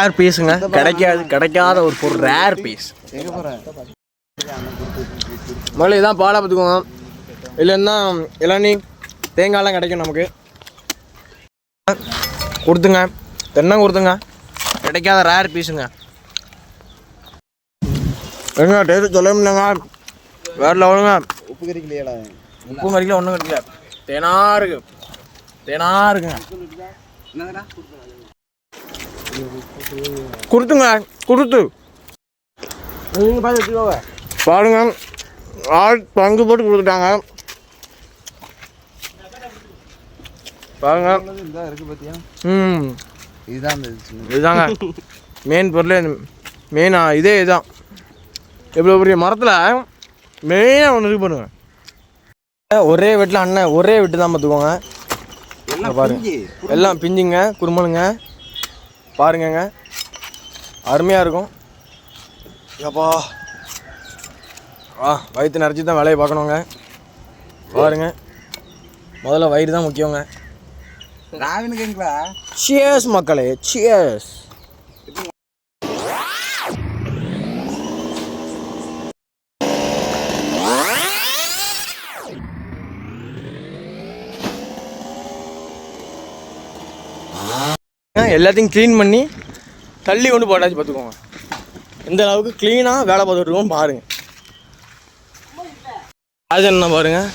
Rare பீஸுங்க, கிடைக்காத ஒரு பொருள், ரேர் பீஸ். முதல்ல இதான் பாலை பார்த்துக்கோங்க. இல்லைன்னா இளநீ தேங்காயெலாம் கிடைக்கும் நமக்கு. கொடுத்துங்க, தென்னம் கொடுத்துங்க, கிடைக்காத ரேர் பீஸுங்க. எங்க டேஸ்ட்டு சொல்ல முடியலங்க, வேறு லெவலுங்க. உப்பு கறிக்கலையாடா? உப்பு கறிக்கல ஒன்றும் கிடைக்கல, தேனா இருக்குங்க. கொடுத்துங்க, கொடுத்து நீங்கள் பார்த்து வச்சுக்கோங்க. பாருங்க, ஆள் பங்கு போட்டு கொடுத்துட்டாங்க. பாருங்க இருக்கு பார்த்தியா? இதுதாங்க மெயின் பொருள். மெயினாக இதுதான். இவ்வளோ பெரிய மரத்தில் மெயினாக ஒன்று இருக்கு பண்ணுங்க. ஒரே வீட்டில் அண்ணன் ஒரே வீட்டு தான் பார்த்துக்கோங்க. பாருங்க, எல்லாம் பிஞ்சுங்க, குருமனுங்க. பாருங்கங்க, அருமையாக இருக்கும். அப்பா வயிற்று நிறச்சி தான் வேலையை பார்க்கணுங்க. பாருங்க, முதல்ல வயிறு தான் முக்கியங்க. சியர்ஸ் மக்களே, சியர்ஸ். எல்லாத்தையும் க்ளீன் பண்ணி தள்ளி கொண்டு போட்டாச்சு பார்த்துக்கோங்க. எந்த அளவுக்கு க்ளீனாக வேலை பார்த்துட்ருக்கோம் பாருங்கள். அது என்ன பாருங்கள்,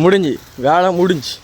முடிஞ்சு வேலை முடிஞ்சு.